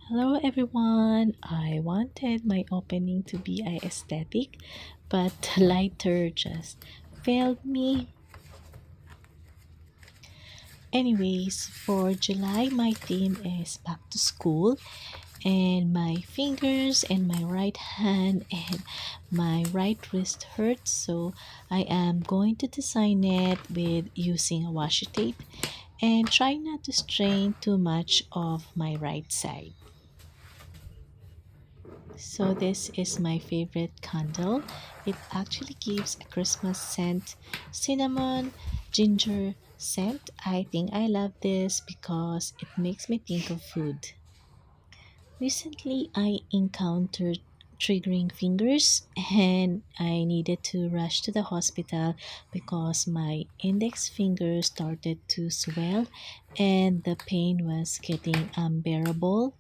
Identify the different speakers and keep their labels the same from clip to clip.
Speaker 1: Hello everyone! I wanted my opening to be aesthetic, but the lighter just failed me. Anyways, for July, my theme is back to school, and my fingers and my right hand and my right wrist hurt, so I am going to design it with using a washi tape and try not to strain too much of my right side. So this is my favorite candle. It actually gives a Christmas scent, cinnamon, ginger scent. I think I love this because it makes me think of food. Recently, I encountered triggering fingers and I needed to rush to the hospital because my index finger started to swell and the pain was getting unbearable.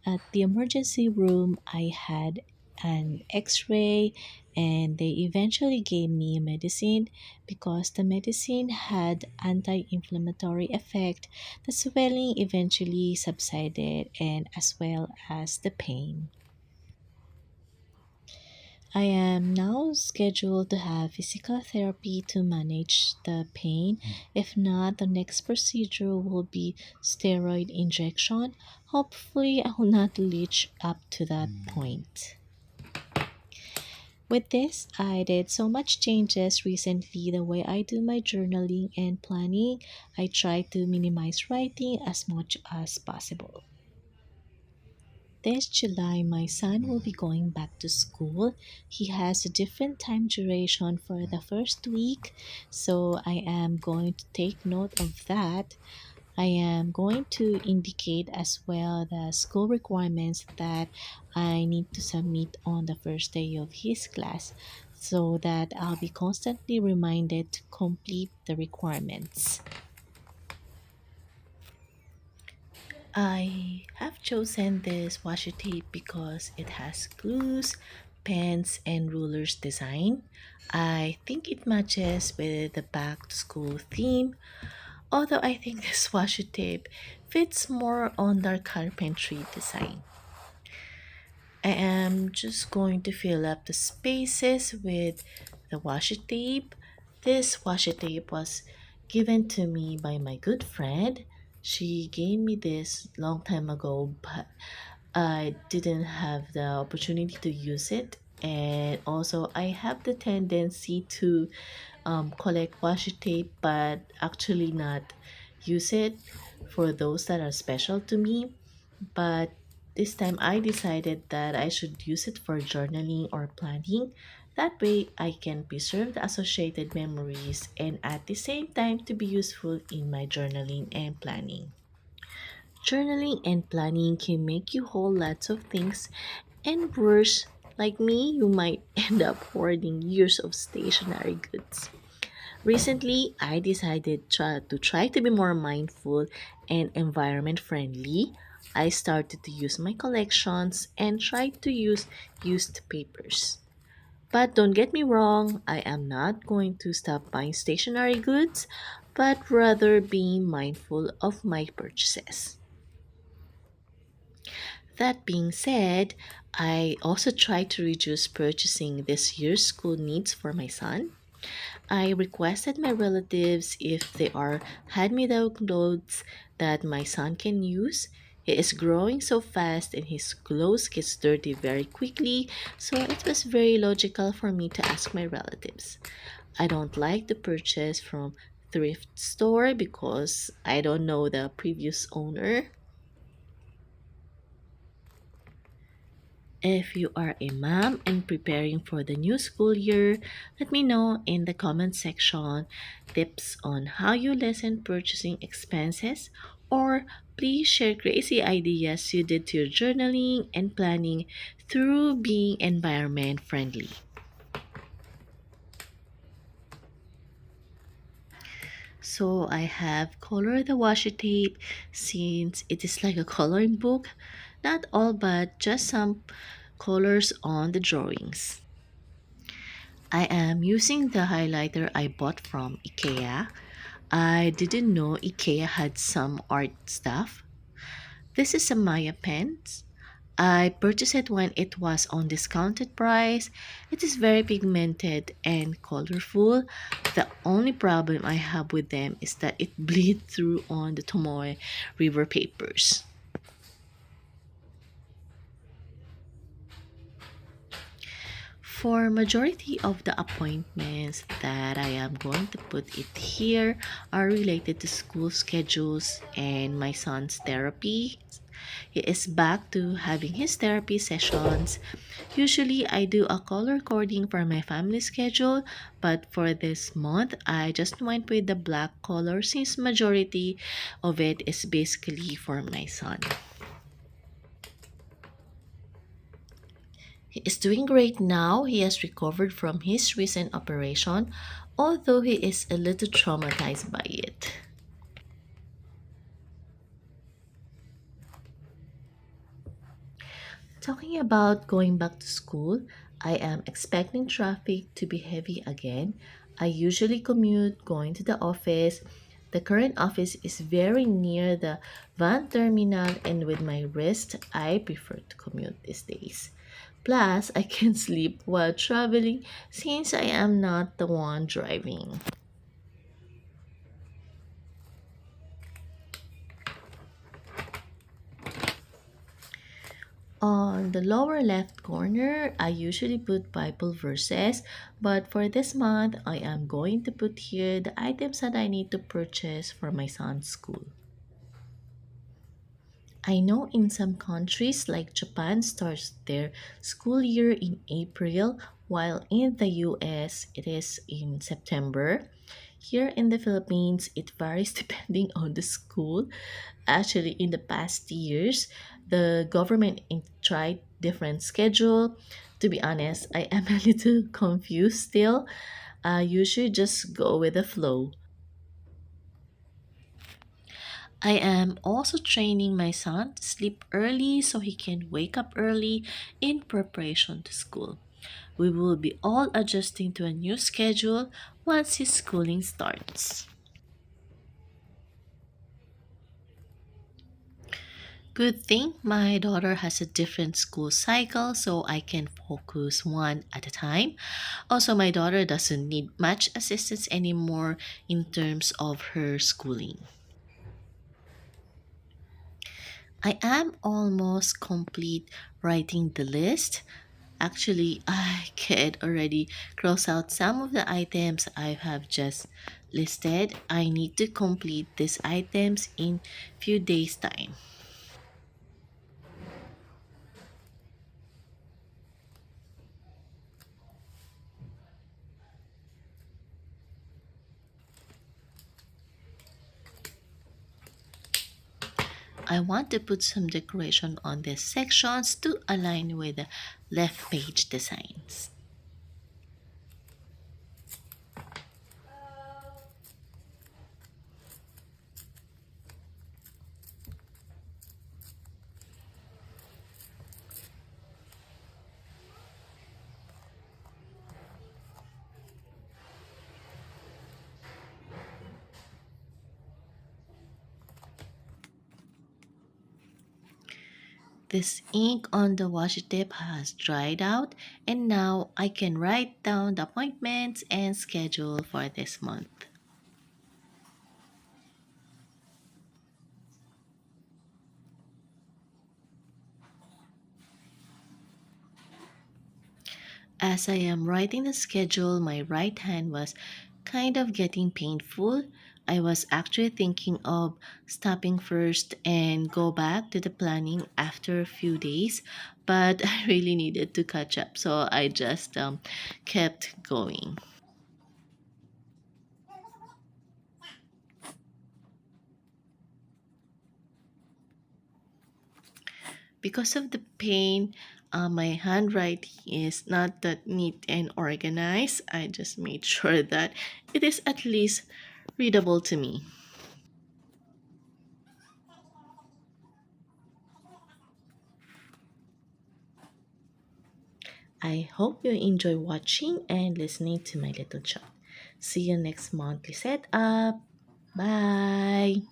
Speaker 1: At the emergency room, I had an x ray and they eventually gave me medicine because the medicine had anti-inflammatory effect. The swelling eventually subsided and as well as the pain. I am now scheduled to have physical therapy to manage the pain. If not, the next procedure will be steroid injection. Hopefully, I will not reach up to that point. With this, I did so much changes recently the way I do my journaling and planning. I try to minimize writing as much as possible. This July, my son will be going back to school. He has a different time duration for the first week, so I am going to take note of that. I am going to indicate as well the school requirements that I need to submit on the first day of his class so that I'll be constantly reminded to complete the requirements. I have chosen this washi tape because it has glues, pens, and rulers design. I think it matches with the back to school theme, although I think this washi tape fits more on the carpentry design. I am just going to fill up the spaces with the washi tape. This washi tape was given to me by my good friend. She gave me this long time ago, but I didn't have the opportunity to use it. And also, I have the tendency to collect washi tape, but actually not use it for those that are special to me. But this time I decided that I should use it for journaling or planning. That way I can preserve the associated memories and at the same time to be useful in my journaling and planning. Journaling and planning can make you hold lots of things, and worse, like me, you might end up hoarding years of stationery goods. Recently, I decided to try to be more mindful and environment friendly. I started to use my collections and tried to use used papers. But don't get me wrong, I am not going to stop buying stationery goods, but rather being mindful of my purchases. That being said, I also try to reduce purchasing this year's school needs for my son. I requested my relatives if they are hand-me-down clothes that my son can use. He is growing so fast and his clothes gets dirty very quickly, so it was very logical for me to ask my relatives. I don't like to purchase from thrift store because I don't know the previous owner. If you are a mom and preparing for the new school year, let me know in the comment section tips on how you lessen purchasing expenses, or please share crazy ideas you did to your journaling and planning through being environment friendly. So I have colored the washi tape since it is like a coloring book. Not all but just some colors on the drawings. I am using the highlighter I bought from Ikea. I didn't know Ikea had some art stuff. This is a Maya pen. I purchased it when it was on discounted price. It is very pigmented and colorful. The only problem I have with them is that it bleeds through on the Tomoe River papers. For majority of the appointments that I am going to put it here are related to school schedules and my son's therapy. He is back to having his therapy sessions. Usually I do a color coding for my family schedule, but for this month I just went with the black color since majority of it is basically for my son. He is doing great now. He has recovered from his recent operation, although he is a little traumatized by it. Talking about going back to school, I am expecting traffic to be heavy again. I usually commute going to the office. The current office is very near the van terminal, and with my wrist, I prefer to commute these days. Plus, I can sleep while traveling since I am not the one driving. On the lower left corner, I usually put Bible verses, but for this month, I am going to put here the items that I need to purchase for my son's school. I know in some countries like Japan starts their school year in April, while in the US it is in September. Here in the Philippines, it varies depending on the school. Actually, in the past years, the government tried different schedule. To be honest, I am a little confused still. You should just go with the flow. I am also training my son to sleep early so he can wake up early in preparation to school. We will be all adjusting to a new schedule once his schooling starts. Good thing my daughter has a different school cycle so I can focus one at a time. Also, my daughter doesn't need much assistance anymore in terms of her schooling. I am almost complete writing the list. Actually, I could already cross out some of the items I have just listed. I need to complete these items in few days time. I want to put some decoration on these sections to align with the left page designs. This ink on the washi tape has dried out, and now I can write down the appointments and schedule for this month. As I am writing the schedule, my right hand was kind of getting painful. I was actually thinking of stopping first and go back to the planning after a few days, but I really needed to catch up, so I just kept going. Because of the pain, my handwriting is not that neat and organized. I just made sure that it is at least readable to me. I hope you enjoy watching and listening to my little chat. See you next monthly setup. Bye.